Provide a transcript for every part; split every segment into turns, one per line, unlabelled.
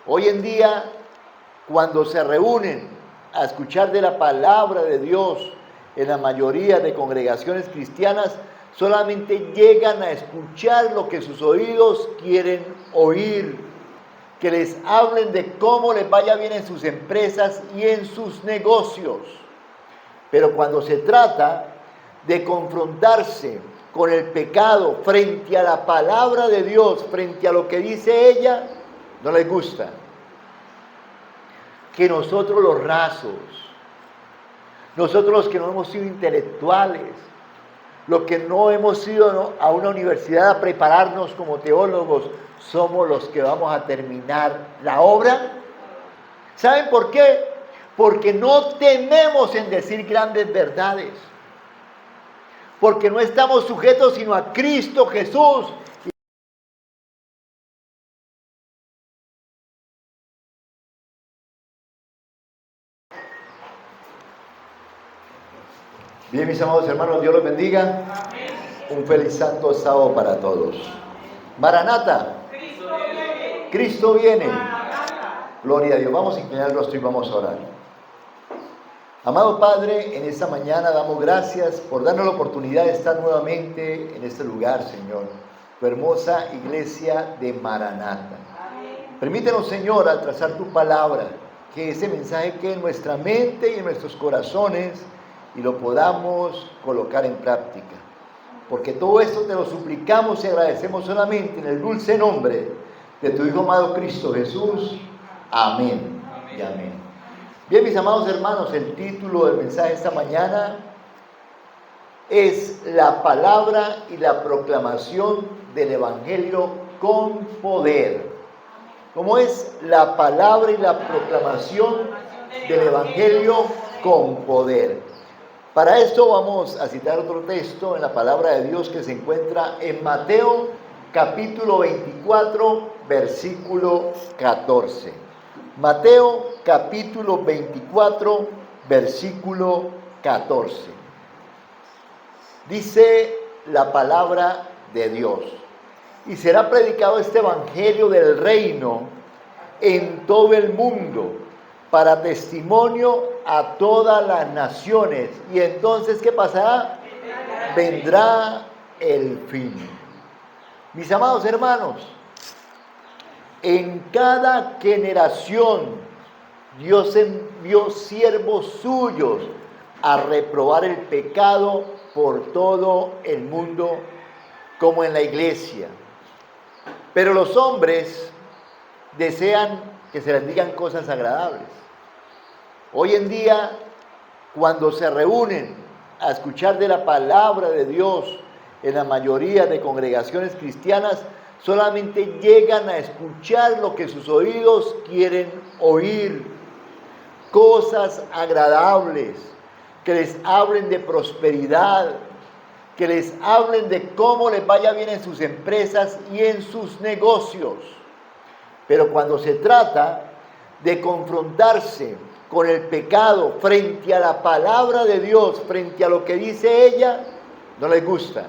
Hoy en día, cuando se reúnen a escuchar de la palabra de Dios en la mayoría de congregaciones cristianas, solamente llegan a escuchar lo que sus oídos quieren oír, que les hablen de cómo les vaya bien en sus empresas y en sus negocios. Pero cuando se trata de confrontarse con el pecado frente a la palabra de Dios, frente a lo que dice ella, no les gusta. Que nosotros los rasos, nosotros los que no hemos sido intelectuales, los que no hemos ido a una universidad a prepararnos como teólogos, somos los que vamos a terminar la obra. ¿Saben por qué? Porque no tememos en decir grandes verdades. Porque no estamos sujetos sino a Cristo Jesús. Bien, mis amados hermanos, Dios los bendiga. Amén. Un feliz santo sábado para todos. Maranata. Cristo viene. Cristo viene. Maranata. Gloria a Dios. Vamos a inclinar el rostro y vamos a orar. Amado Padre, en esta mañana damos gracias por darnos la oportunidad de estar nuevamente en este lugar, Señor. Tu hermosa iglesia de Maranata. Amén. Permítenos, Señor, al trazar tu palabra, que ese mensaje quede en nuestra mente y en nuestros corazones y lo podamos colocar en práctica. Porque todo esto te lo suplicamos y agradecemos solamente en el dulce nombre de tu Hijo amado Cristo Jesús. Amén. Amén. Y amén. Bien, mis amados hermanos, el título del mensaje esta mañana es la palabra y la proclamación del Evangelio con poder. ¿Cómo es la palabra y la proclamación del Evangelio con poder? Para esto vamos a citar otro texto en la palabra de Dios que se encuentra en Mateo capítulo 24, versículo 14. Mateo capítulo 24, versículo 14. Dice la palabra de Dios: y será predicado este evangelio del reino en todo el mundo, para testimonio a todas las naciones. Y entonces, ¿qué pasará? Vendrá el fin. Mis amados hermanos, en cada generación Dios envió siervos suyos a reprobar el pecado por todo el mundo, como en la iglesia. Pero los hombres desean que se les digan cosas agradables. Hoy en día, cuando se reúnen a escuchar de la palabra de Dios en la mayoría de congregaciones cristianas, solamente llegan a escuchar lo que sus oídos quieren oír. Cosas agradables, que les hablen de prosperidad, que les hablen de cómo les vaya bien en sus empresas y en sus negocios. Pero cuando se trata de confrontarse con el pecado frente a la palabra de Dios, frente a lo que dice ella, no les gusta.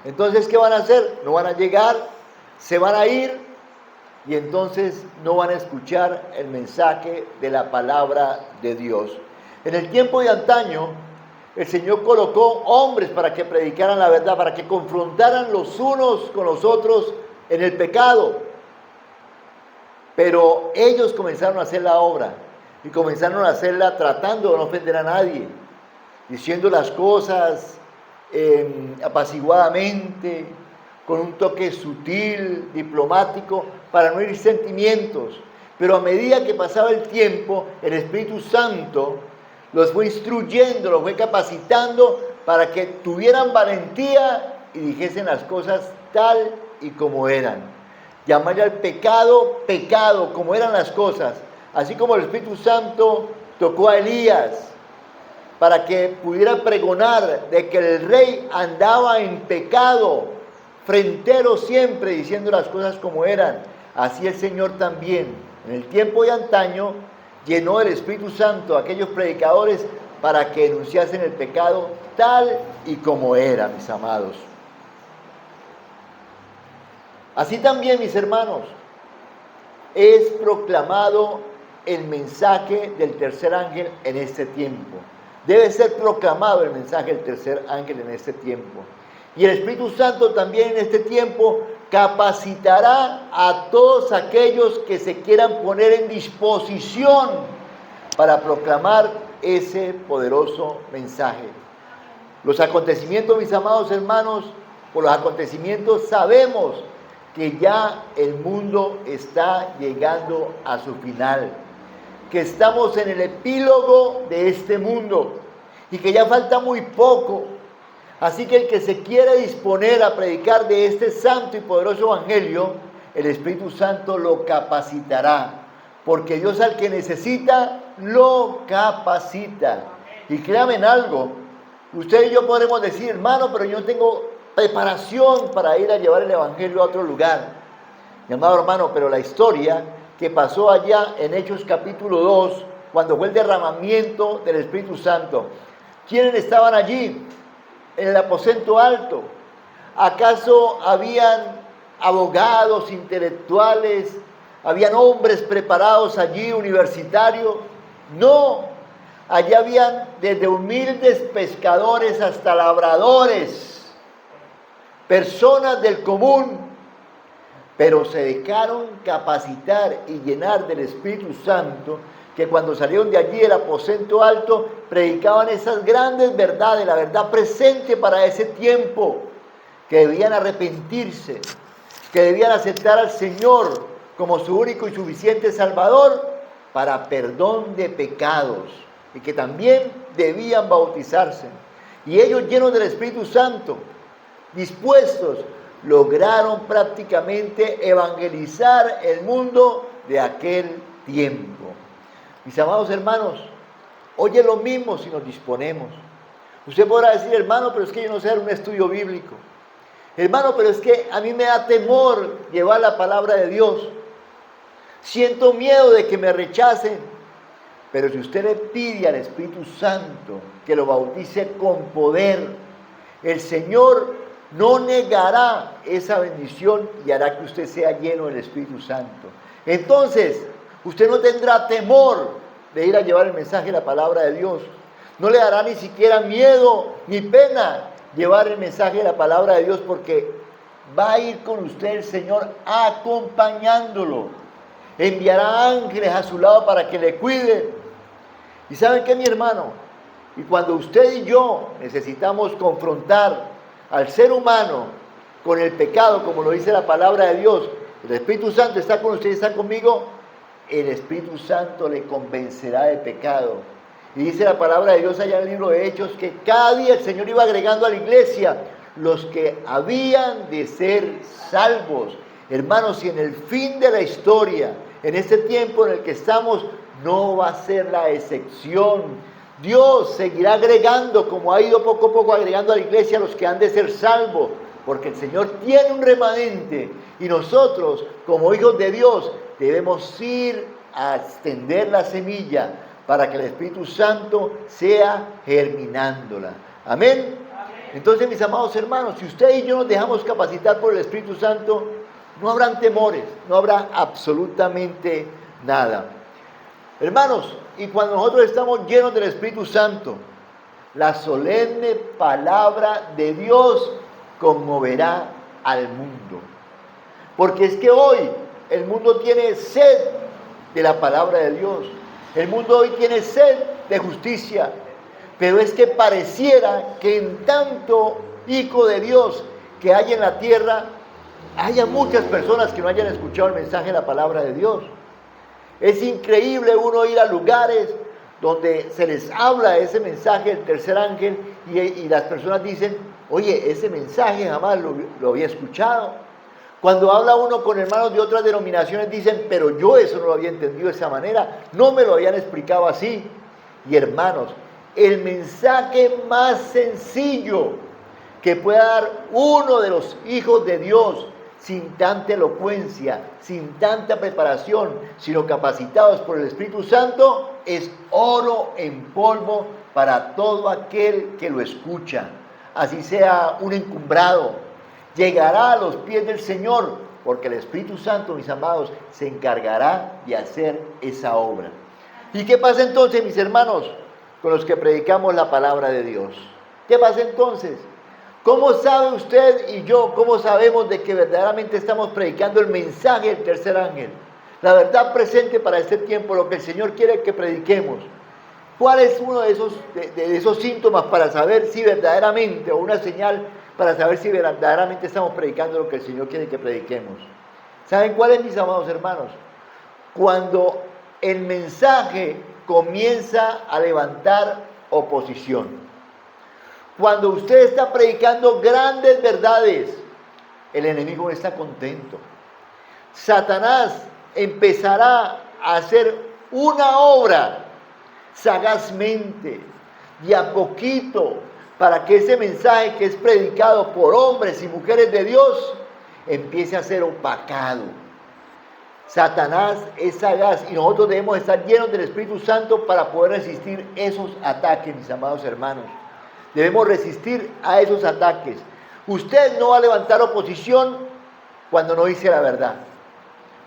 Entonces, ¿qué van a hacer? No van a llegar, se van a ir y entonces no van a escuchar el mensaje de la palabra de Dios. En el tiempo de antaño, el Señor colocó hombres para que predicaran la verdad, para que confrontaran los unos con los otros en el pecado. Pero ellos comenzaron a hacer la obra y comenzaron a hacerla tratando de no ofender a nadie, diciendo las cosas apaciguadamente, con un toque sutil, diplomático, para no herir sentimientos. Pero a medida que pasaba el tiempo, el Espíritu Santo los fue instruyendo, los fue capacitando para que tuvieran valentía y dijesen las cosas tal y como eran. Llamarle al pecado, pecado, como eran las cosas. Así como el Espíritu Santo tocó a Elías para que pudiera pregonar de que el rey andaba en pecado, frentero siempre, diciendo las cosas como eran. Así el Señor también, en el tiempo de antaño, llenó el Espíritu Santo a aquellos predicadores para que denunciasen el pecado tal y como era, mis amados. Así también, mis hermanos, es proclamado el mensaje del tercer ángel en este tiempo. Debe ser proclamado el mensaje del tercer ángel en este tiempo. Y el Espíritu Santo también en este tiempo capacitará a todos aquellos que se quieran poner en disposición para proclamar ese poderoso mensaje. Los acontecimientos, mis amados hermanos, por los acontecimientos sabemos que ya el mundo está llegando a su final, que estamos en el epílogo de este mundo y que ya falta muy poco. Así que el que se quiere disponer a predicar de este santo y poderoso evangelio, el Espíritu Santo lo capacitará, porque Dios al que necesita, lo capacita. Y créanme en algo, usted y yo podremos decir, hermano, pero yo no tengo preparación para ir a llevar el evangelio a otro lugar. Mi amado hermano, pero la historia que pasó allá en Hechos capítulo 2, cuando fue el derramamiento del Espíritu Santo, ¿quiénes estaban allí? En el aposento alto. ¿Acaso habían abogados, intelectuales, habían hombres preparados allí, universitarios? No, allí habían desde humildes pescadores hasta labradores, personas del común, pero se dejaron capacitar y llenar del Espíritu Santo, que cuando salieron de allí del aposento alto, predicaban esas grandes verdades, la verdad presente para ese tiempo, que debían arrepentirse, que debían aceptar al Señor como su único y suficiente Salvador para perdón de pecados, y que también debían bautizarse. Y ellos, llenos del Espíritu Santo, dispuestos, lograron prácticamente evangelizar el mundo de aquel tiempo. Mis amados hermanos, hoy es lo mismo si nos disponemos. Usted podrá decir, hermano, pero es que yo no sé dar un estudio bíblico. Hermano, pero es que a mí me da temor llevar la palabra de Dios. Siento miedo de que me rechacen. Pero si usted le pide al Espíritu Santo que lo bautice con poder, el Señor no negará esa bendición y hará que usted sea lleno del Espíritu Santo. Entonces, usted no tendrá temor de ir a llevar el mensaje de la palabra de Dios. No le dará ni siquiera miedo ni pena llevar el mensaje de la palabra de Dios, porque va a ir con usted el Señor acompañándolo. Enviará ángeles a su lado para que le cuiden. ¿Y saben qué, mi hermano? Y cuando usted y yo necesitamos confrontar al ser humano con el pecado, como lo dice la palabra de Dios, el Espíritu Santo está con usted y está conmigo, el Espíritu Santo le convencerá de pecado. Y dice la palabra de Dios allá en el libro de Hechos que cada día el Señor iba agregando a la iglesia los que habían de ser salvos. Hermanos, y en el fin de la historia, en este tiempo en el que estamos, no va a ser la excepción. Dios seguirá agregando, como ha ido poco a poco agregando a la iglesia, los que han de ser salvos, porque el Señor tiene un remanente y nosotros, como hijos de Dios, debemos ir a extender la semilla para que el Espíritu Santo sea germinándola. Amén. Entonces, mis amados hermanos, si usted y yo nos dejamos capacitar por el Espíritu Santo, no habrán temores, no habrá absolutamente nada. Hermanos, y cuando nosotros estamos llenos del Espíritu Santo, la solemne palabra de Dios conmoverá al mundo. Porque es que hoy el mundo tiene sed de la palabra de Dios. El mundo hoy tiene sed de justicia. Pero es que pareciera que en tanto hijo de Dios que hay en la tierra, haya muchas personas que no hayan escuchado el mensaje de la palabra de Dios. Es increíble uno ir a lugares donde se les habla de ese mensaje del tercer ángel y las personas dicen, oye, ese mensaje jamás lo había escuchado. Cuando habla uno con hermanos de otras denominaciones dicen, pero yo eso no lo había entendido de esa manera, no me lo habían explicado así. Y hermanos, el mensaje más sencillo que pueda dar uno de los hijos de Dios, sin tanta elocuencia, sin tanta preparación, sino capacitados por el Espíritu Santo, es oro en polvo para todo aquel que lo escucha. Así sea un encumbrado, llegará a los pies del Señor porque el Espíritu Santo, mis amados, se encargará de hacer esa obra. ¿Y qué pasa entonces, mis hermanos, con los que predicamos la palabra de Dios? ¿Qué pasa entonces? ¿Cómo sabe usted y yo, cómo sabemos de que verdaderamente estamos predicando el mensaje del tercer ángel? La verdad presente para este tiempo, lo que el Señor quiere que prediquemos. ¿Cuál es uno de esos síntomas para saber si verdaderamente, o una señal para saber si verdaderamente estamos predicando lo que el Señor quiere que prediquemos? ¿Saben cuál es, mis amados hermanos? Cuando el mensaje comienza a levantar oposición. Cuando usted está predicando grandes verdades, el enemigo no está contento. Satanás empezará a hacer una obra sagazmente, de a poquito, para que ese mensaje que es predicado por hombres y mujeres de Dios empiece a ser opacado. Satanás es sagaz y nosotros debemos estar llenos del Espíritu Santo para poder resistir esos ataques, mis amados hermanos. Debemos resistir a esos ataques. Usted no va a levantar oposición cuando no dice la verdad.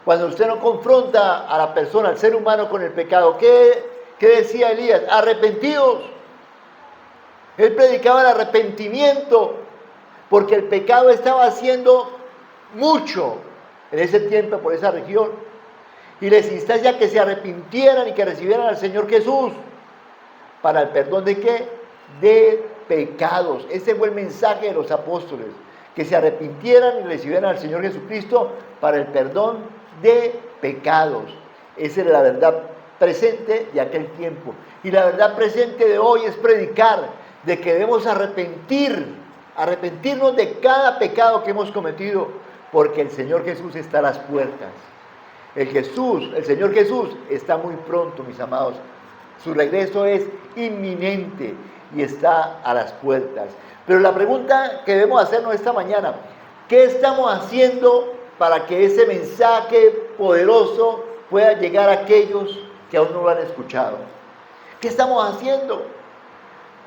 Cuando usted no confronta a la persona, al ser humano, con el pecado. ¿Qué decía Elías? Arrepentidos. Él predicaba el arrepentimiento porque el pecado estaba haciendo mucho en ese tiempo por esa región. Y les instaba a que se arrepintieran y que recibieran al Señor Jesús para el perdón ¿de qué? De pecados. Ese fue el mensaje de los apóstoles, que se arrepintieran y recibieran al Señor Jesucristo para el perdón de pecados. Esa era la verdad presente de aquel tiempo. Y la verdad presente de hoy es predicar de que debemos arrepentirnos de cada pecado que hemos cometido, porque el Señor Jesús está a las puertas. El Señor Jesús está muy pronto, mis amados. Su regreso es inminente y está a las puertas. Pero la pregunta que debemos hacernos esta mañana: ¿qué estamos haciendo para que ese mensaje poderoso pueda llegar a aquellos que aún no lo han escuchado? ¿Qué estamos haciendo?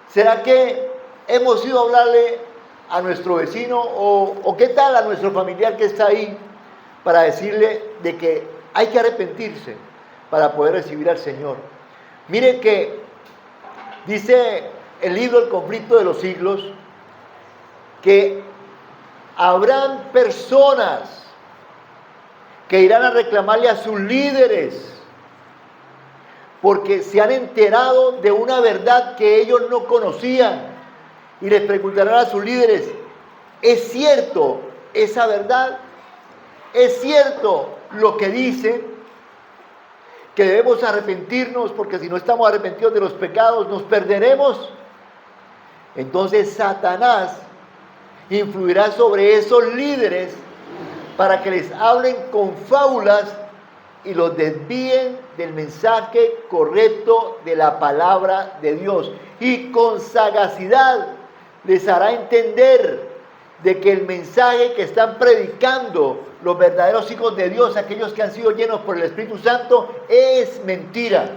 ¿Será que hemos ido a hablarle a nuestro vecino o qué tal a nuestro familiar que está ahí para decirle de que hay que arrepentirse para poder recibir al Señor? Mire que dice el libro El conflicto de los siglos que habrán personas que irán a reclamarle a sus líderes porque se han enterado de una verdad que ellos no conocían, y les preguntarán a sus líderes: ¿es cierto esa verdad? ¿Es cierto lo que dice? Que debemos arrepentirnos, porque si no estamos arrepentidos de los pecados nos perderemos. Entonces Satanás influirá sobre esos líderes para que les hablen con fábulas y los desvíen del mensaje correcto de la palabra de Dios, y con sagacidad les hará entender de que el mensaje que están predicando los verdaderos hijos de Dios, aquellos que han sido llenos por el Espíritu Santo, es mentira.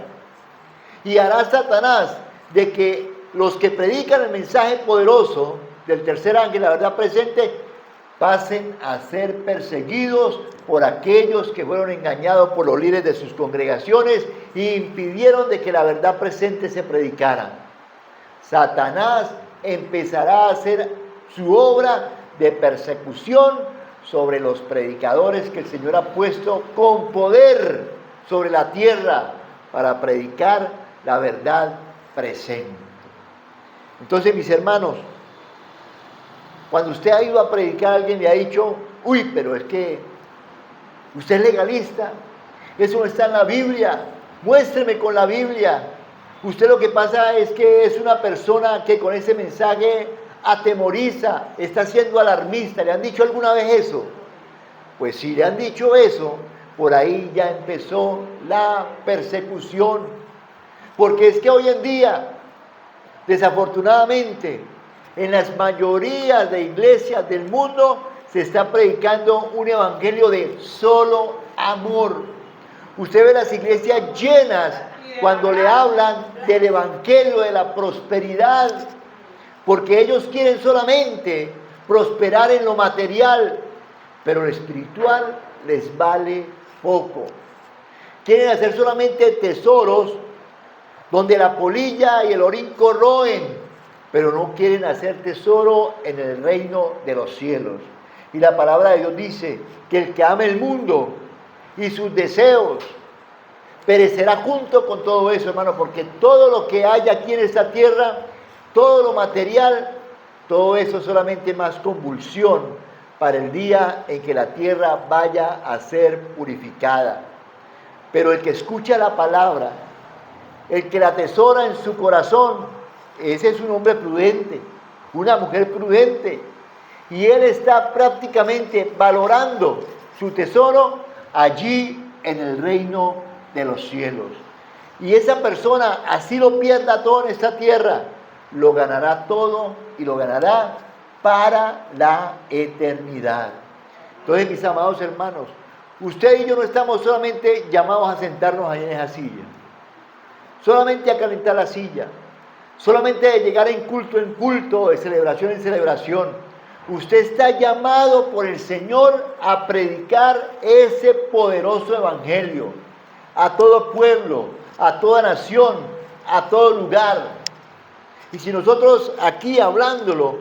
Y hará Satanás de que los que predican el mensaje poderoso del tercer ángel, la verdad presente, pasen a ser perseguidos por aquellos que fueron engañados por los líderes de sus congregaciones e impidieron de que la verdad presente se predicara. Satanás empezará a hacer su obra de persecución sobre los predicadores que el Señor ha puesto con poder sobre la tierra para predicar la verdad presente. Entonces, mis hermanos, cuando usted ha ido a predicar, alguien le ha dicho: uy, pero es que usted es legalista, eso no está en la Biblia, muéstreme con la Biblia. Usted lo que pasa es que es una persona que con ese mensaje atemoriza, está siendo alarmista. ¿Le han dicho alguna vez eso? Pues si le han dicho eso, por ahí ya empezó la persecución. Porque es que hoy en día, desafortunadamente, en las mayorías de iglesias del mundo se está predicando un evangelio de solo amor. Usted ve las iglesias llenas cuando le hablan del evangelio de la prosperidad, porque ellos quieren solamente prosperar en lo material, pero lo espiritual les vale poco. Quieren hacer solamente tesoros donde la polilla y el orín corroen, pero no quieren hacer tesoro en el reino de los cielos. Y la palabra de Dios dice que el que ame el mundo y sus deseos perecerá junto con todo eso, hermano, porque todo lo que hay aquí en esta tierra, todo lo material, todo eso es solamente más convulsión para el día en que la tierra vaya a ser purificada. Pero el que escucha la palabra, el que la atesora en su corazón, ese es un hombre prudente, una mujer prudente. Y él está prácticamente valorando su tesoro allí en el reino de los cielos. Y esa persona, así lo pierda todo en esta tierra, lo ganará todo y lo ganará para la eternidad. Entonces, mis amados hermanos, usted y yo no estamos solamente llamados a sentarnos ahí en esa silla, solamente a calentar la silla, solamente de llegar en culto, de celebración en celebración. Usted está llamado por el Señor a predicar ese poderoso evangelio a todo pueblo, a toda nación, a todo lugar. Y si nosotros aquí hablándolo,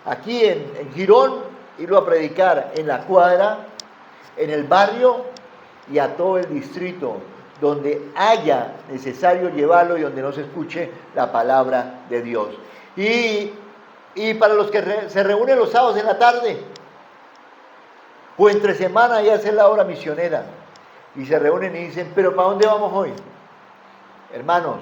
aquí en Girón, irlo a predicar en la cuadra, en el barrio y a todo el distrito, donde haya necesario llevarlo y donde no se escuche la palabra de Dios. Y para los que se reúnen los sábados en la tarde, o entre semana y hacen la obra misionera, y se reúnen y dicen, pero ¿para dónde vamos hoy? Hermanos,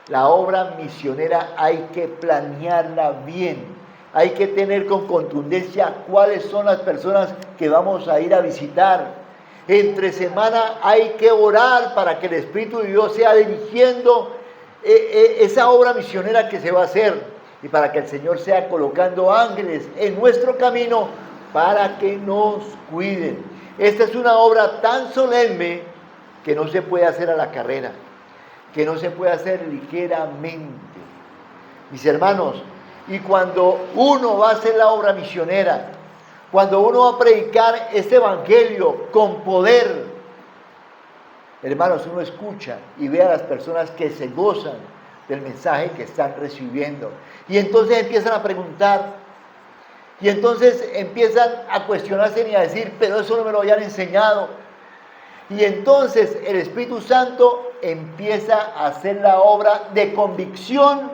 la obra misionera hay que planearla bien, hay que tener con contundencia cuáles son las personas que vamos a ir a visitar. Entre semana hay que orar para que el Espíritu de Dios sea dirigiendo esa obra misionera que se va a hacer y para que el Señor sea colocando ángeles en nuestro camino para que nos cuiden. Esta es una obra tan solemne que no se puede hacer a la carrera, que no se puede hacer ligeramente. Mis hermanos, y cuando uno va a hacer la obra misionera, cuando uno va a predicar este evangelio con poder, hermanos, uno escucha y ve a las personas que se gozan del mensaje que están recibiendo. Y entonces empiezan a preguntar, y entonces empiezan a cuestionarse y a decir, pero eso no me lo habían enseñado. Y entonces el Espíritu Santo empieza a hacer la obra de convicción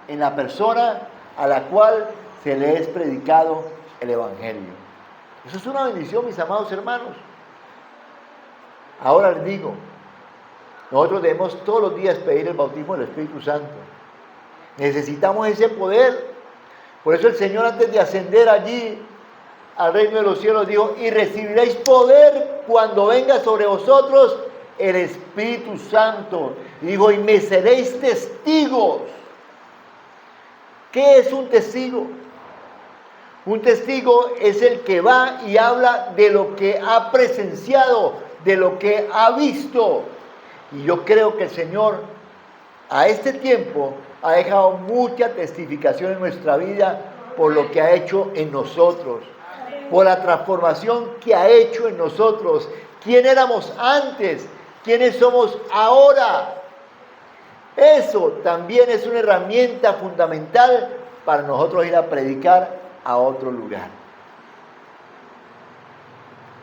en la persona a la cual se le es predicado el evangelio. Eso es una bendición, mis amados hermanos. Ahora les digo, nosotros debemos todos los días pedir el bautismo del Espíritu Santo. Necesitamos ese poder. Por eso el Señor, antes de ascender allí al reino de los cielos, dijo, y recibiréis poder cuando venga sobre vosotros el Espíritu Santo. Y dijo, y me seréis testigos. ¿Qué es un testigo? Un testigo es el que va y habla de lo que ha presenciado, de lo que ha visto. Y yo creo que el Señor a este tiempo ha dejado mucha testificación en nuestra vida por lo que ha hecho en nosotros, por la transformación que ha hecho en nosotros. ¿Quién éramos antes? ¿Quiénes somos ahora? Eso también es una herramienta fundamental para nosotros ir a predicar a otro lugar.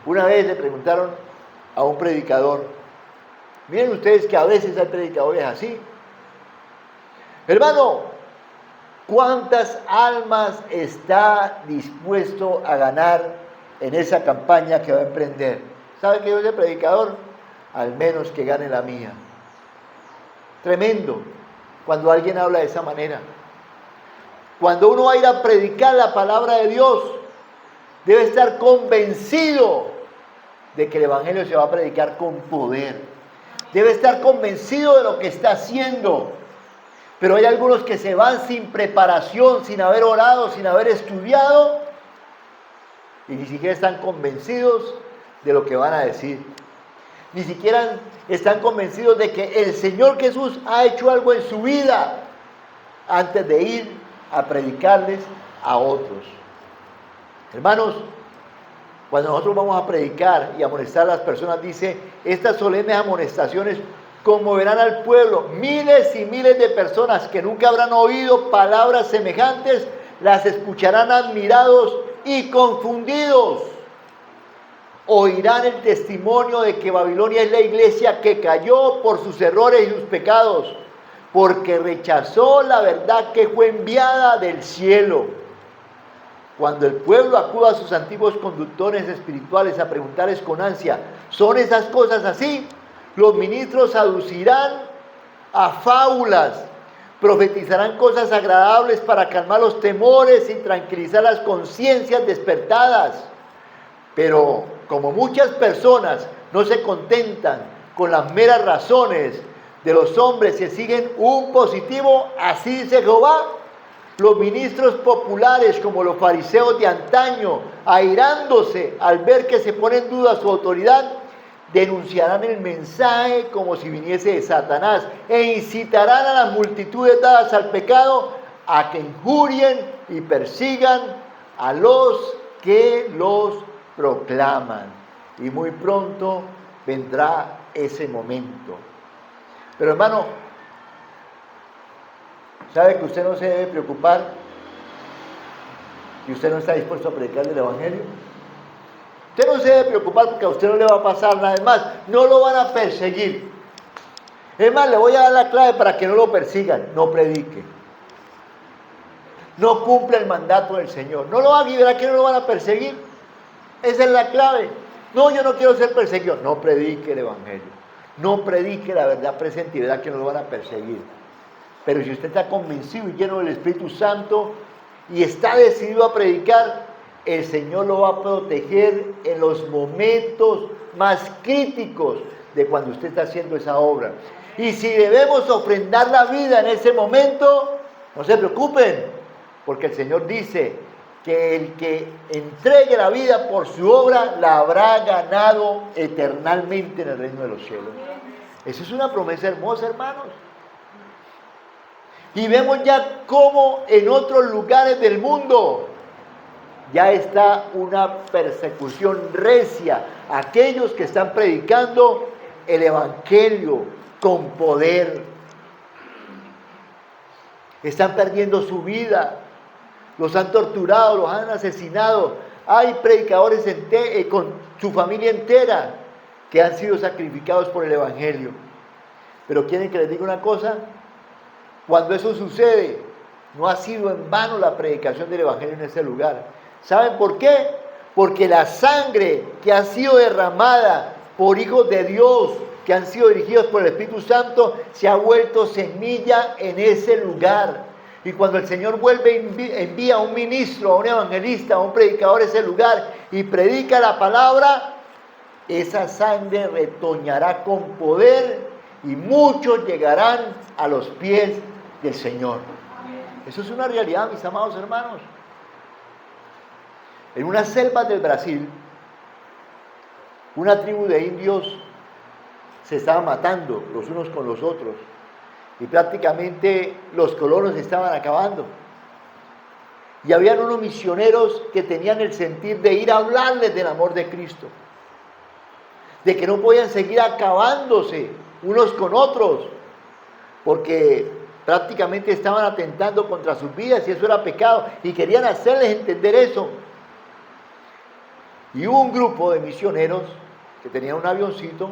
Una vez le preguntaron a un predicador, miren ustedes que a veces hay predicadores así, hermano, ¿cuántas almas está dispuesto a ganar en esa campaña que va a emprender? ¿Sabe qué dijo ese predicador? Al menos que gane la mía. Tremendo cuando alguien habla de esa manera. Cuando uno va a ir a predicar la palabra de Dios, debe estar convencido de que el evangelio se va a predicar con poder. Debe estar convencido de lo que está haciendo. Pero hay algunos que se van sin preparación, sin haber orado, sin haber estudiado, y ni siquiera están convencidos de lo que van a decir. Ni siquiera están convencidos de que el Señor Jesús ha hecho algo en su vida antes de ir a predicarles a otros. Hermanos, Cuando nosotros vamos a predicar y amonestar a las personas, dice, estas solemnes amonestaciones conmoverán al pueblo. Miles y miles de personas que nunca habrán oído palabras semejantes, las escucharán admirados y confundidos. Oirán el testimonio de que Babilonia es la iglesia que cayó por sus errores y sus pecados, porque rechazó la verdad que fue enviada del cielo. Cuando el pueblo acuda a sus antiguos conductores espirituales a preguntarles con ansia, ¿son esas cosas así? Los ministros aducirán a fábulas, profetizarán cosas agradables para calmar los temores y tranquilizar las conciencias despertadas. Pero como muchas personas no se contentan con las meras razones de los hombres y siguen un positivo, así dice Jehová, los ministros populares como los fariseos de antaño, airándose al ver que se pone en duda su autoridad, denunciarán el mensaje como si viniese de Satanás e incitarán a las multitudes dadas al pecado a que injurien y persigan a los que los proclaman. Y muy pronto vendrá ese momento. Pero hermano, ¿sabe que usted no se debe preocupar? ¿Y usted no está dispuesto a predicar el evangelio? Usted no se debe preocupar porque a usted no le va a pasar nada más. No lo van a perseguir. Es más, le voy a dar la clave para que no lo persigan. No predique. No cumple el mandato del Señor. No lo haga y verá que no lo van a perseguir. Esa es la clave. No, yo no quiero ser perseguido. No predique el evangelio. No predique la verdad presente y verá que no lo van a perseguir. Pero si usted está convencido y lleno del Espíritu Santo y está decidido a predicar, el Señor lo va a proteger en los momentos más críticos de cuando usted está haciendo esa obra. Y si debemos ofrendar la vida en ese momento, no se preocupen, porque el Señor dice que el que entregue la vida por su obra la habrá ganado eternamente en el reino de los cielos. Esa es una promesa hermosa, hermanos. Y vemos ya cómo en otros lugares del mundo ya está una persecución recia a aquellos que están predicando el evangelio con poder. Están perdiendo su vida, los han torturado, los han asesinado. Hay predicadores con su familia entera que han sido sacrificados por el evangelio. Pero ¿quieren que les diga una cosa? Cuando eso sucede, no ha sido en vano la predicación del evangelio en ese lugar. ¿Saben por qué? Porque la sangre que ha sido derramada por hijos de Dios, que han sido dirigidos por el Espíritu Santo, se ha vuelto semilla en ese lugar. Y cuando el Señor envía a un ministro, a un evangelista, a un predicador a ese lugar y predica la palabra, esa sangre retoñará con poder y muchos llegarán a los pies del Señor. Eso es una realidad, mis amados hermanos. En unas selvas del Brasil, una tribu de indios se estaba matando los unos con los otros y prácticamente los colonos estaban acabando. Y habían unos misioneros que tenían el sentir de ir a hablarles del amor de Cristo, de que no podían seguir acabándose unos con otros, porque prácticamente estaban atentando contra sus vidas y eso era pecado, y querían hacerles entender eso. Y hubo un grupo de misioneros que tenían un avioncito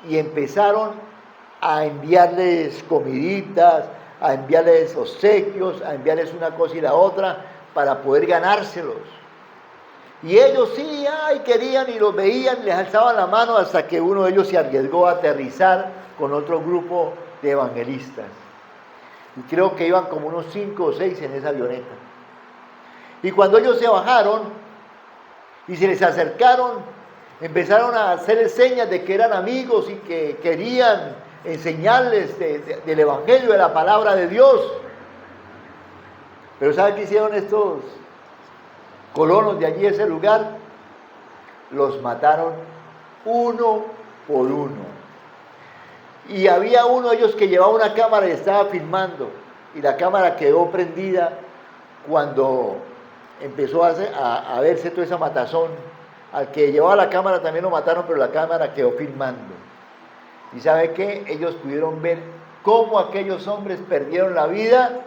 y empezaron a enviarles comiditas, a enviarles obsequios, a enviarles una cosa y la otra para poder ganárselos. Y ellos sí, querían y los veían, les alzaban la mano hasta que uno de ellos se arriesgó a aterrizar con otro grupo de evangelistas. Y creo que iban como unos 5 o 6 en esa avioneta. Y cuando ellos se bajaron y se les acercaron, empezaron a hacerles señas de que eran amigos y que querían enseñarles del evangelio, de la palabra de Dios. Pero ¿saben qué hicieron estos colonos de allí, ese lugar? Los mataron uno por uno. Y había uno de ellos que llevaba una cámara y estaba filmando. Y la cámara quedó prendida cuando empezó a verse toda esa matazón. Al que llevaba la cámara también lo mataron, pero la cámara quedó filmando. ¿Y sabe qué? Ellos pudieron ver cómo aquellos hombres perdieron la vida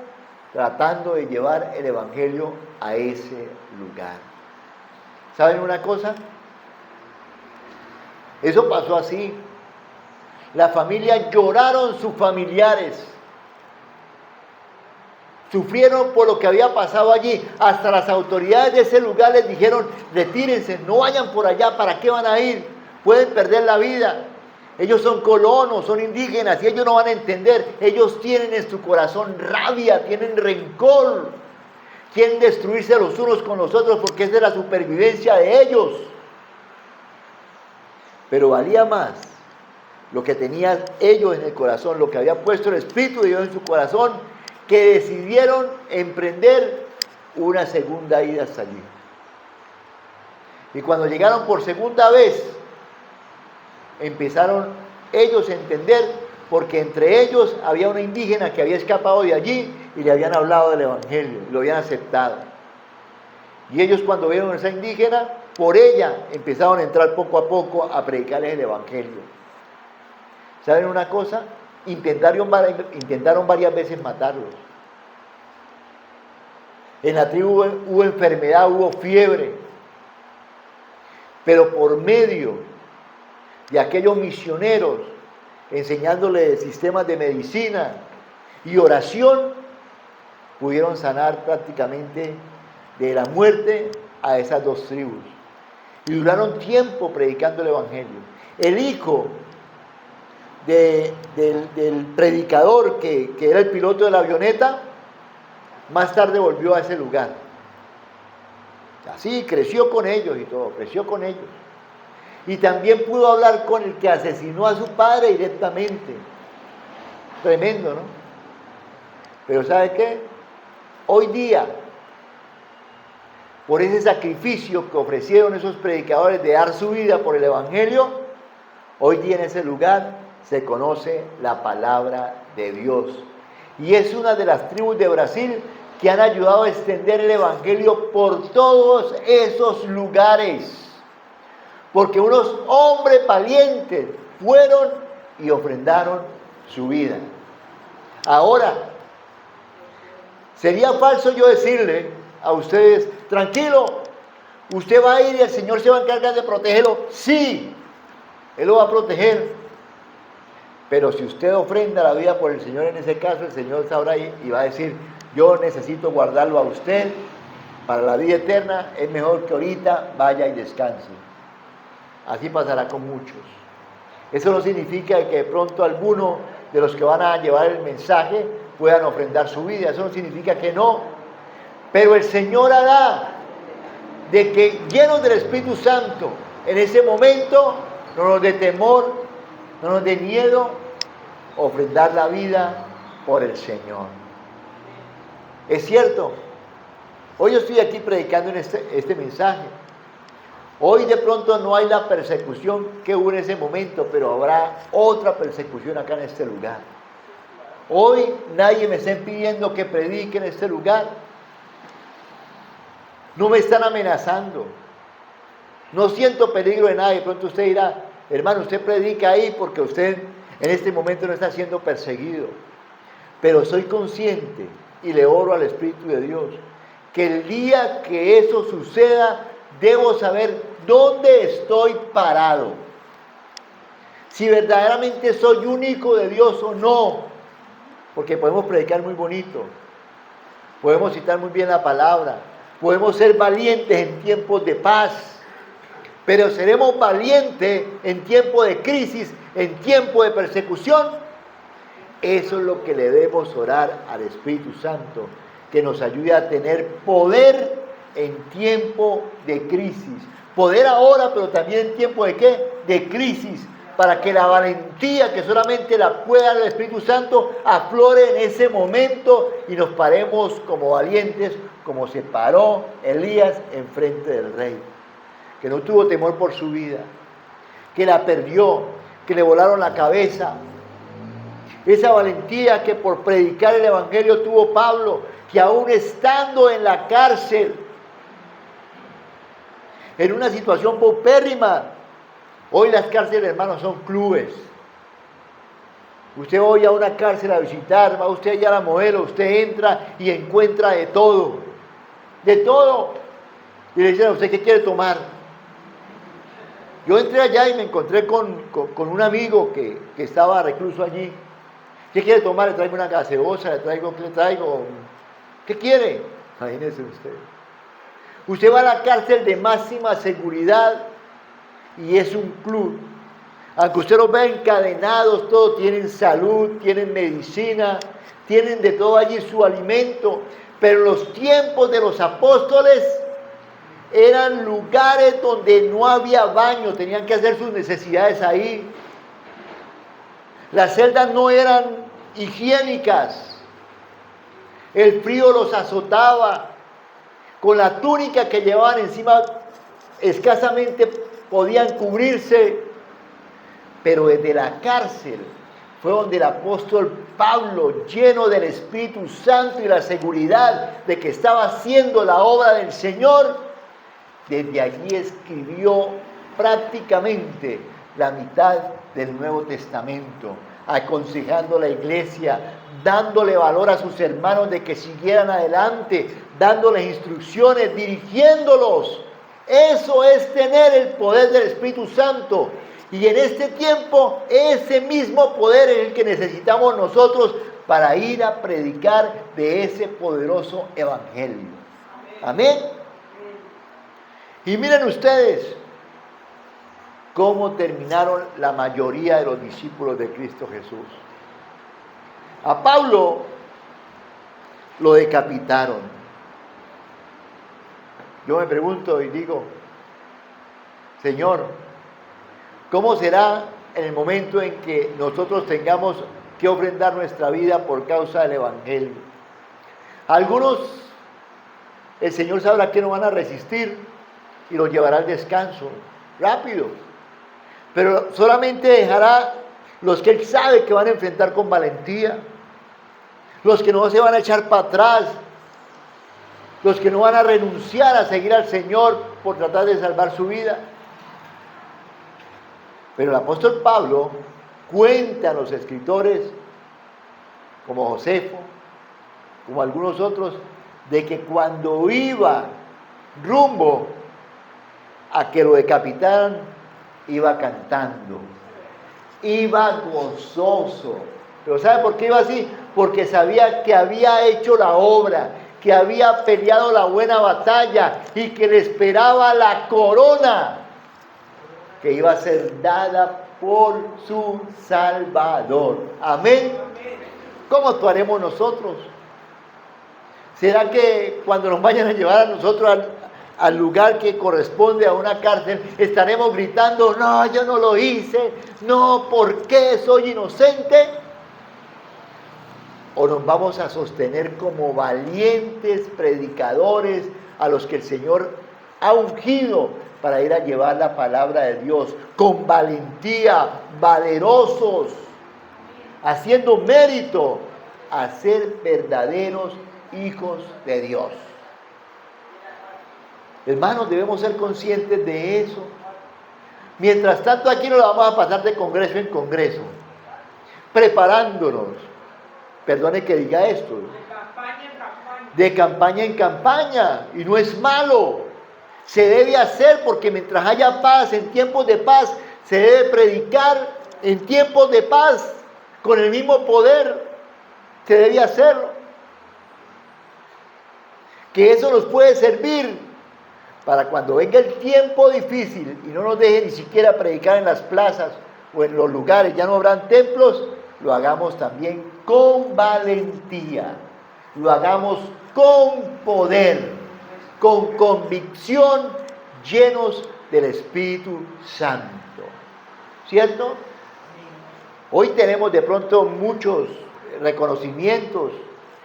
tratando de llevar el evangelio a ese lugar. ¿Saben una cosa? Eso pasó así. La familia lloraron sus familiares. Sufrieron por lo que había pasado allí. Hasta las autoridades de ese lugar les dijeron, retírense, no vayan por allá, ¿para qué van a ir? Pueden perder la vida. Ellos son colonos, son indígenas y ellos no van a entender. Ellos tienen en su corazón rabia, tienen rencor. Quieren destruirse los unos con los otros porque es de la supervivencia de ellos. Pero valía más lo que tenían ellos en el corazón, lo que había puesto el Espíritu de Dios en su corazón, que decidieron emprender una segunda ida hasta allí. Y cuando llegaron por segunda vez, empezaron ellos a entender, porque entre ellos había una indígena que había escapado de allí y le habían hablado del evangelio, lo habían aceptado. Y ellos, cuando vieron a esa indígena, por ella empezaron a entrar poco a poco a predicarles el evangelio. ¿Saben una cosa? Intentaron varias veces matarlos. En la tribu hubo enfermedad, hubo fiebre, pero por medio de aquellos misioneros, enseñándoles sistemas de medicina y oración, pudieron sanar prácticamente de la muerte a esas dos tribus. Y duraron tiempo predicando el evangelio. El hijo del predicador que era el piloto de la avioneta, más tarde volvió a ese lugar. Así creció con ellos y todo, creció con ellos. Y también pudo hablar con el que asesinó a su padre directamente. Tremendo, ¿no? Pero ¿sabe qué? Hoy día, por ese sacrificio que ofrecieron esos predicadores de dar su vida por el evangelio, hoy día en ese lugar se conoce la palabra de Dios. Y es una de las tribus de Brasil que han ayudado a extender el evangelio por todos esos lugares. Porque unos hombres valientes fueron y ofrendaron su vida. Ahora, sería falso yo decirle a ustedes, tranquilo, usted va a ir y el Señor se va a encargar de protegerlo. Sí, Él lo va a proteger. Pero si usted ofrenda la vida por el Señor en ese caso, el Señor sabrá y va a decir, yo necesito guardarlo a usted para la vida eterna, es mejor que ahorita vaya y descanse. Así pasará con muchos. Eso no significa que de pronto alguno de los que van a llevar el mensaje puedan ofrendar su vida, eso no significa que no. Pero el Señor hará de que llenos del Espíritu Santo, en ese momento no nos dé temor, no nos dé miedo, ofrendar la vida por el Señor. Es cierto, hoy yo estoy aquí predicando en este mensaje. Hoy de pronto no hay la persecución que hubo en ese momento, pero habrá otra persecución acá en este lugar. Hoy nadie me está impidiendo que predique en este lugar. No me están amenazando. No siento peligro de nadie. De pronto usted dirá, hermano, usted predica ahí porque usted en este momento no está siendo perseguido. Pero soy consciente y le oro al Espíritu de Dios que el día que eso suceda, debo saber dónde estoy parado. Si verdaderamente soy único de Dios o no. Porque podemos predicar muy bonito. Podemos citar muy bien la palabra. Podemos ser valientes en tiempos de paz. Pero seremos valientes en tiempo de crisis, en tiempo de persecución. Eso es lo que le debemos orar al Espíritu Santo. Que nos ayude a tener poder en tiempo de crisis. Poder ahora, pero también en tiempo de ¿qué? De crisis. Para que la valentía que solamente la puede dar el Espíritu Santo aflore en ese momento y nos paremos como valientes, como se paró Elías enfrente del rey. Que no tuvo temor por su vida, que la perdió, que le volaron la cabeza. Esa valentía que por predicar el Evangelio tuvo Pablo, que aún estando en la cárcel, en una situación paupérrima. Hoy las cárceles, hermanos, son clubes. Usted va a una cárcel a visitar, va usted allá a la Modelo, usted entra y encuentra de todo. De todo. Y le dicen a usted, ¿qué quiere tomar? Yo entré allá y me encontré con un amigo que estaba recluso allí. ¿Qué quiere tomar? Le traigo una gaseosa, le traigo, ¿qué le traigo? ¿Qué quiere? Imagínese usted. Usted va a la cárcel de máxima seguridad y es un club. Aunque usted los vea encadenados, todos tienen salud, tienen medicina, tienen de todo allí su alimento. Pero en los tiempos de los apóstoles eran lugares donde no había baño, tenían que hacer sus necesidades ahí. Las celdas no eran higiénicas. El frío los azotaba. Con la túnica que llevaban encima escasamente podían cubrirse. Pero desde la cárcel fue donde el apóstol Pablo, lleno del Espíritu Santo y la seguridad de que estaba haciendo la obra del Señor, desde allí escribió prácticamente la mitad del Nuevo Testamento, aconsejando a la iglesia, dándole valor a sus hermanos de que siguieran adelante, dándoles instrucciones, dirigiéndolos. Eso es tener el poder del Espíritu Santo. Y en este tiempo, ese mismo poder es el que necesitamos nosotros para ir a predicar de ese poderoso evangelio. Amén. Y miren ustedes cómo terminaron la mayoría de los discípulos de Cristo Jesús. A Pablo lo decapitaron. Yo me pregunto y digo, Señor, ¿cómo será en el momento en que nosotros tengamos que ofrendar nuestra vida por causa del evangelio? Algunos, el Señor sabrá que no van a resistir y los llevará al descanso rápido, pero solamente dejará los que Él sabe que van a enfrentar con valentía, los que no se van a echar para atrás, los que no van a renunciar a seguir al Señor por tratar de salvar su vida. Pero el apóstol Pablo cuenta a los escritores, como Josefo, como algunos otros, de que cuando iba rumbo a que lo decapitaran, iba cantando, iba gozoso. ¿Pero sabe por qué iba así? Porque sabía que había hecho la obra, que había peleado la buena batalla y que le esperaba la corona que iba a ser dada por su Salvador. Amén. ¿Cómo actuaremos nosotros? ¿Será que cuando nos vayan a llevar a nosotros al lugar que corresponde a una cárcel, estaremos gritando, no, yo no lo hice, no, ¿por qué soy inocente? ¿O nos vamos a sostener como valientes predicadores a los que el Señor ha ungido para ir a llevar la palabra de Dios con valentía, valerosos, haciendo mérito a ser verdaderos hijos de Dios? Hermanos, debemos ser conscientes de eso. Mientras tanto, aquí nos la vamos a pasar de congreso en congreso, preparándonos, perdone que diga esto, de campaña en campaña, y no es malo, se debe hacer porque mientras haya paz, en tiempos de paz, se debe predicar en tiempos de paz, con el mismo poder, se debe hacerlo. Que eso nos puede servir para cuando venga el tiempo difícil y no nos deje ni siquiera predicar en las plazas o en los lugares, ya no habrán templos, lo hagamos también con valentía, lo hagamos con poder, con convicción, llenos del Espíritu Santo. ¿Cierto? Hoy tenemos de pronto muchos reconocimientos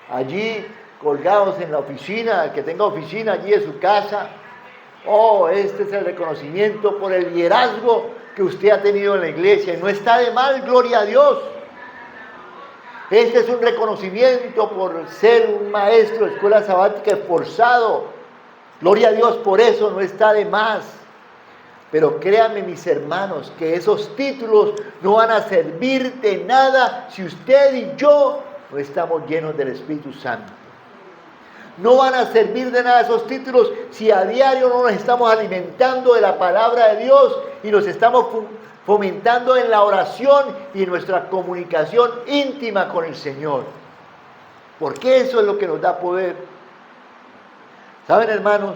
allí colgados en la oficina, el que tenga oficina allí en su casa. Oh, este es el reconocimiento por el liderazgo que usted ha tenido en la iglesia. Y no está de mal, gloria a Dios. Este es un reconocimiento por ser un maestro de escuela sabática esforzado. Gloria a Dios por eso, no está de más. Pero créanme, mis hermanos, que esos títulos no van a servir de nada si usted y yo no estamos llenos del Espíritu Santo. No van a servir de nada esos títulos si a diario no nos estamos alimentando de la palabra de Dios y nos estamos fomentando en la oración y en nuestra comunicación íntima con el Señor. Porque eso es lo que nos da poder. ¿Saben, hermanos?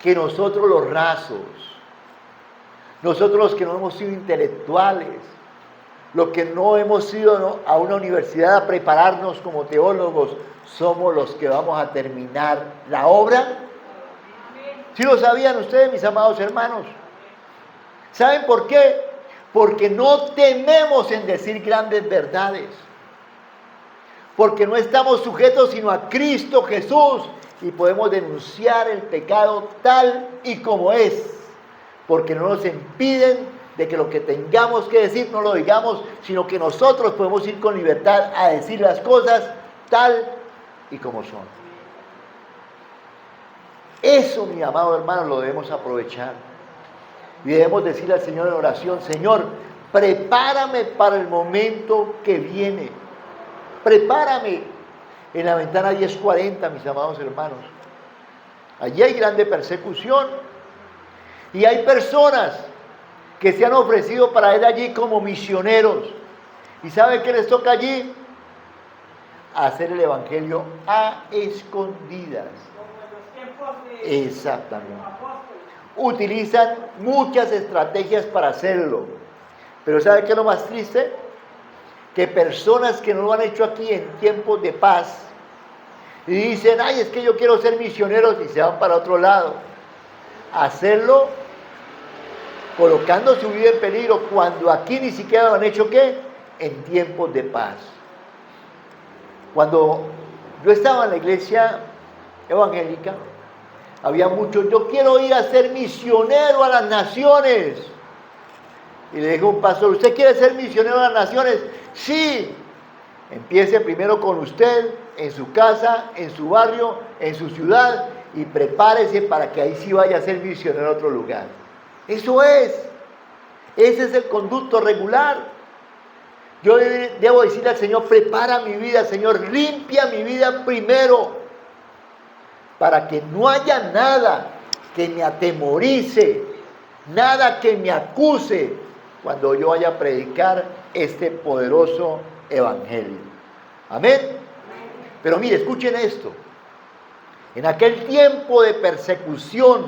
Que nosotros los rasos, nosotros los que no hemos sido intelectuales, los que no hemos ido a una universidad a prepararnos como teólogos, somos los que vamos a terminar la obra. ¿Sí lo sabían ustedes, mis amados hermanos? ¿Saben por qué? Porque no tememos en decir grandes verdades. Porque no estamos sujetos sino a Cristo Jesús y podemos denunciar el pecado tal y como es. Porque no nos impiden de que lo que tengamos que decir no lo digamos, sino que nosotros podemos ir con libertad a decir las cosas tal y como son. Eso, mi amado hermano, lo debemos aprovechar. Y debemos decirle al Señor en oración: Señor, prepárame para el momento que viene. Prepárame. En la ventana 1040, mis amados hermanos. Allí hay grande persecución. Y hay personas que se han ofrecido para ir allí como misioneros. ¿Y sabe qué les toca allí? Hacer el evangelio a escondidas. Exactamente. Utilizan muchas estrategias para hacerlo. Pero ¿sabe qué es lo más triste? Que personas que no lo han hecho aquí en tiempos de paz y dicen: ay, es que yo quiero ser misioneros, y se van para otro lado. Hacerlo colocando su vida en peligro cuando aquí ni siquiera lo han hecho, ¿qué? En tiempos de paz. Cuando yo estaba en la iglesia evangélica, había muchos: yo quiero ir a ser misionero a las naciones. Y le dijo un pastor: ¿usted quiere ser misionero a las naciones? Sí. Empiece primero con usted, en su casa, en su barrio, en su ciudad, y prepárese para que ahí sí vaya a ser misionero a otro lugar. Eso es. Ese es el conducto regular. Yo debo decirle al Señor: prepara mi vida, Señor, limpia mi vida primero, para que no haya nada que me atemorice, nada que me acuse cuando yo vaya a predicar este poderoso evangelio. Amén. Pero mire, escuchen esto. En aquel tiempo de persecución,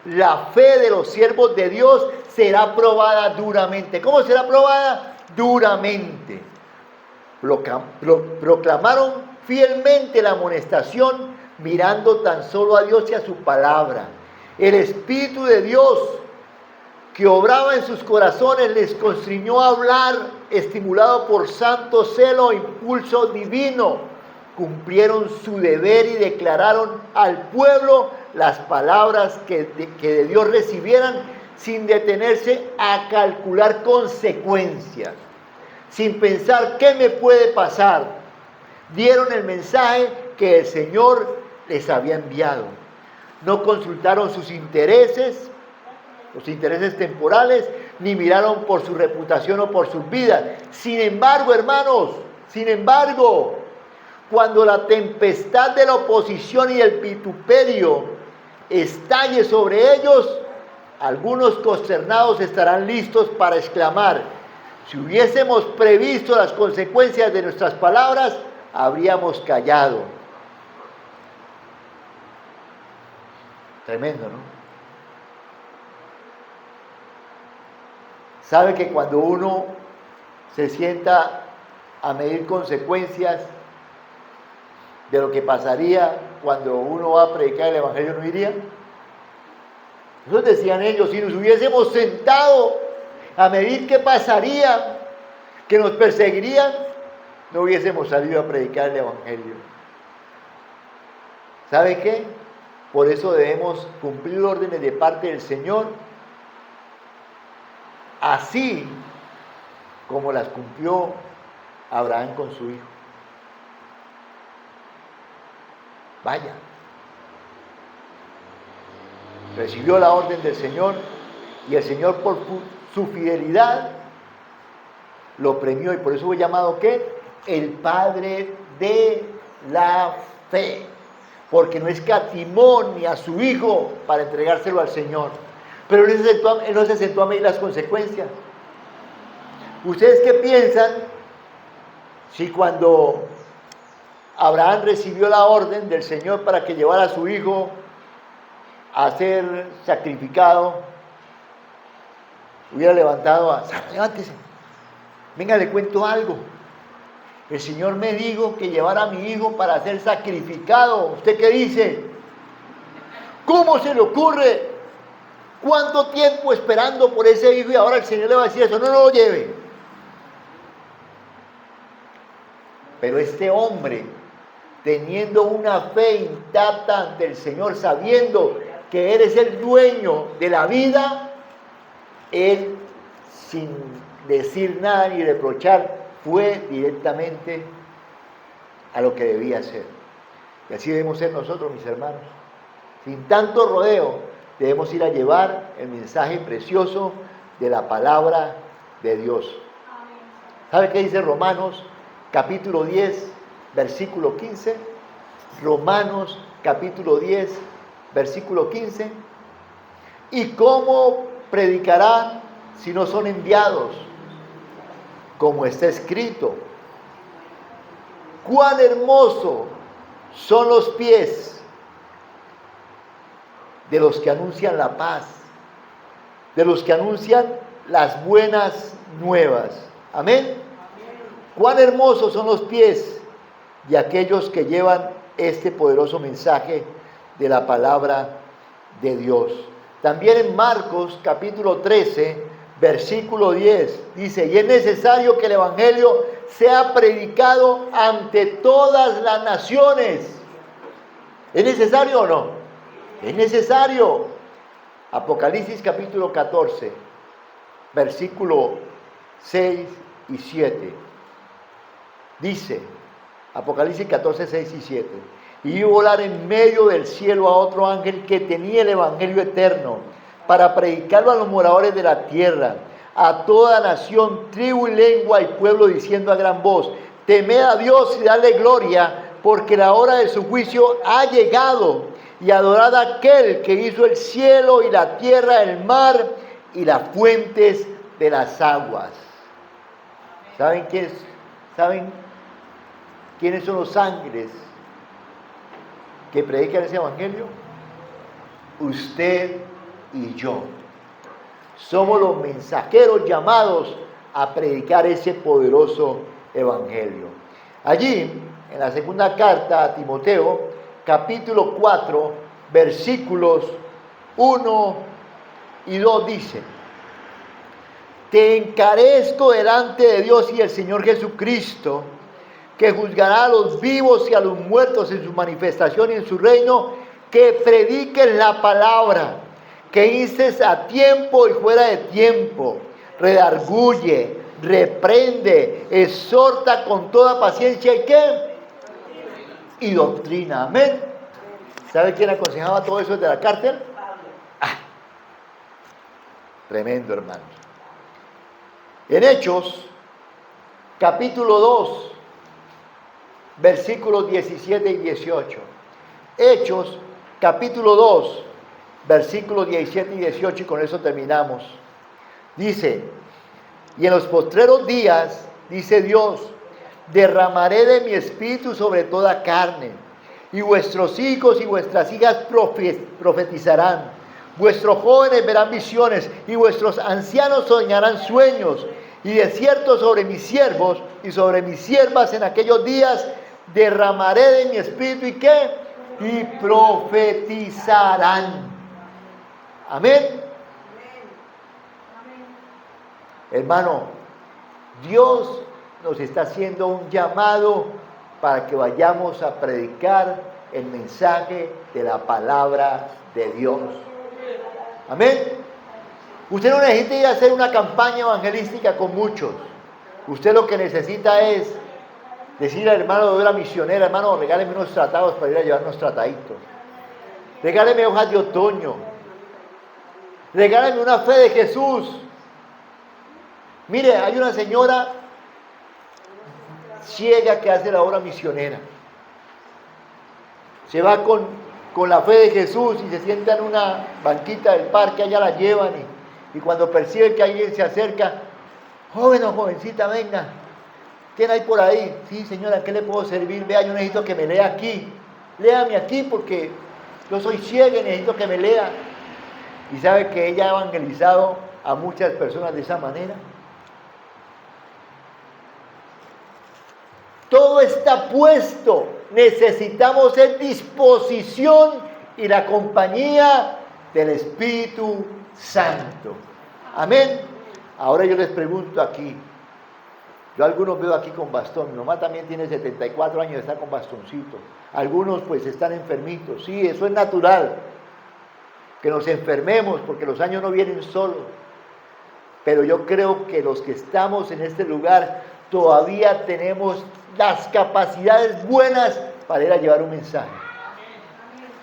la fe de los siervos de Dios será probada duramente. ¿Cómo será probada? Duramente. Proclamaron fielmente la amonestación, mirando tan solo a Dios y a su palabra. El Espíritu de Dios que obraba en sus corazones les constriñó a hablar, estimulado por santo celo e impulso divino. Cumplieron su deber y declararon al pueblo las palabras que de Dios recibieran, sin detenerse a calcular consecuencias, sin pensar qué me puede pasar. Dieron el mensaje que el Señor les había enviado. No consultaron sus intereses, los intereses temporales, ni miraron por su reputación o por sus vidas. Sin embargo, hermanos, cuando la tempestad de la oposición y el vituperio estalle sobre ellos, algunos consternados estarán listos para exclamar: si hubiésemos previsto las consecuencias de nuestras palabras, habríamos callado. Tremendo, ¿no? Sabe que cuando uno se sienta a medir consecuencias de lo que pasaría cuando uno va a predicar el evangelio, ¿no iría? Entonces decían ellos: si nos hubiésemos sentado a medir qué pasaría, que nos perseguirían, no hubiésemos salido a predicar el evangelio. ¿Sabe qué? Por eso debemos cumplir órdenes de parte del Señor, así como las cumplió Abraham con su hijo. Vaya. recibió la orden del Señor y el Señor por su fidelidad lo premió y por eso fue llamado ¿qué? El Padre de la fe, porque no escatimó ni a su Hijo para entregárselo al Señor, pero Él no se sentó a medir las consecuencias. ¿Ustedes qué piensan si cuando Abraham recibió la orden del Señor para que llevara a su hijo a ser sacrificado, hubiera levantado a Sara, levántese, venga, le cuento algo? El Señor me dijo que llevara a mi hijo para ser sacrificado. ¿Usted qué dice? ¿Cómo se le ocurre? ¿Cuánto tiempo esperando por ese hijo y ahora el Señor le va a decir eso? No, no lo lleve. Pero este hombre, teniendo una fe intacta ante el Señor, sabiendo que Él es el dueño de la vida, Él, sin decir nada ni reprochar, fue directamente a lo que debía hacer. Y así debemos ser nosotros, mis hermanos. Sin tanto rodeo, debemos ir a llevar el mensaje precioso de la palabra de Dios. ¿Sabe qué dice Romanos capítulo 10, versículo 15? Romanos capítulo 10, versículo 15. ¿Y cómo predicarán si no son enviados? Como está escrito: cuán hermoso son los pies de los que anuncian la paz, de los que anuncian las buenas nuevas. Amén. Cuán hermosos son los pies de aquellos que llevan este poderoso mensaje de la palabra de Dios. También en Marcos capítulo 13, versículo 10, dice: y es necesario que el evangelio sea predicado ante todas las naciones. ¿Es necesario o no? Es necesario. Apocalipsis capítulo 14, versículo 6 y 7. Dice, Apocalipsis 14, 6 y 7. Y vi volar en medio del cielo a otro ángel que tenía el evangelio eterno, para predicarlo a los moradores de la tierra, a toda nación, tribu y lengua y pueblo, diciendo a gran voz: temed a Dios y dadle gloria, porque la hora de su juicio ha llegado, y adorad a aquel que hizo el cielo y la tierra, el mar y las fuentes de las aguas. ¿Saben quiénes son los ángeles que predican ese evangelio? Usted y yo. Somos los mensajeros llamados a predicar ese poderoso evangelio. Allí, en la segunda carta a Timoteo, capítulo 4, versículos 1 y 2 dice: te encarezco delante de Dios y el Señor Jesucristo, que juzgará a los vivos y a los muertos en su manifestación y en su reino, que prediquen la palabra, que instes a tiempo y fuera de tiempo, redarguye, reprende, exhorta con toda paciencia y ¿qué? Y doctrina. Amén. ¿Sabe quién aconsejaba todo eso desde la cárcel? Tremendo, hermano. En Hechos, capítulo 2, versículos 17 y 18. Hechos, capítulo 2, versículos 17 y 18, y con eso terminamos. Dice: y en los postreros días, dice Dios, derramaré de mi espíritu sobre toda carne, y vuestros hijos y vuestras hijas profetizarán, vuestros jóvenes verán visiones, y vuestros ancianos soñarán sueños, y de cierto sobre mis siervos y sobre mis siervas en aquellos días derramaré de mi espíritu, ¿y qué? Y profetizarán. Amén. Hermano, Dios nos está haciendo un llamado para que vayamos a predicar el mensaje de la palabra de Dios. Amén. Usted no necesita ir a hacer una campaña evangelística con muchos. Usted lo que necesita es decirle al hermano de obra misionera: hermano, regáleme unos tratados para ir a llevar unos trataditos. Regáleme hojas de otoño. Regálame una fe de Jesús. Mire, hay una señora ciega que hace la obra misionera. Se va con la fe de Jesús y se sienta en una banquita del parque, allá la llevan y cuando percibe que alguien se acerca, joven o jovencita, venga, ¿quién hay por ahí? Sí, señora, ¿en qué le puedo servir? Vea, yo necesito que me lea aquí. Léame aquí porque yo soy ciega y necesito que me lea. Y sabe que ella ha evangelizado a muchas personas de esa manera. Todo está puesto. Necesitamos en disposición y la compañía del Espíritu Santo. Amén. Ahora yo les pregunto aquí. Yo algunos veo aquí con bastón. Mi mamá también tiene 74 años y está con bastoncito. Algunos pues están enfermitos. Sí, eso es natural. Que nos enfermemos porque los años no vienen solos. Pero yo creo que los que estamos en este lugar todavía tenemos las capacidades buenas para ir a llevar un mensaje.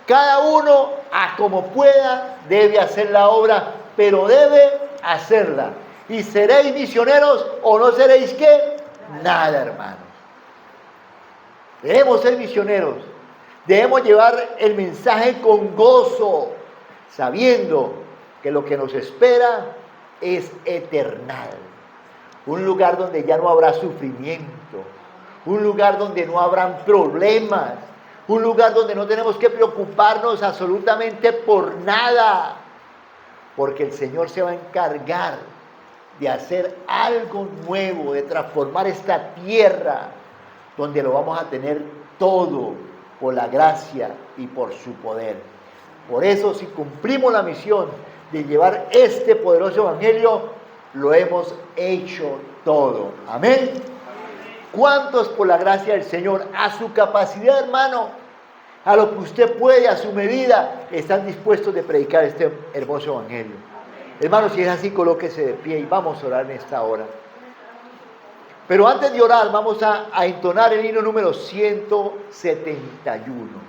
Cada uno, a como pueda, debe hacer la obra, pero debe hacerla. ¿Y seréis misioneros o no seréis qué? Nada, hermanos. Debemos ser misioneros. Debemos llevar el mensaje con gozo, sabiendo que lo que nos espera es eternal. Un lugar donde ya no habrá sufrimiento. Un lugar donde no habrán problemas. Un lugar donde no tenemos que preocuparnos absolutamente por nada. Porque el Señor se va a encargar de hacer algo nuevo, de transformar esta tierra, donde lo vamos a tener todo por la gracia y por su poder. Por eso, si cumplimos la misión de llevar este poderoso evangelio, lo hemos hecho todo. Amén. ¿Cuántos por la gracia del Señor, a su capacidad, hermano, a lo que usted puede, a su medida, están dispuestos de predicar este hermoso evangelio? Hermano, si es así, colóquese de pie y vamos a orar en esta hora. Pero antes de orar, vamos a entonar el himno número 171.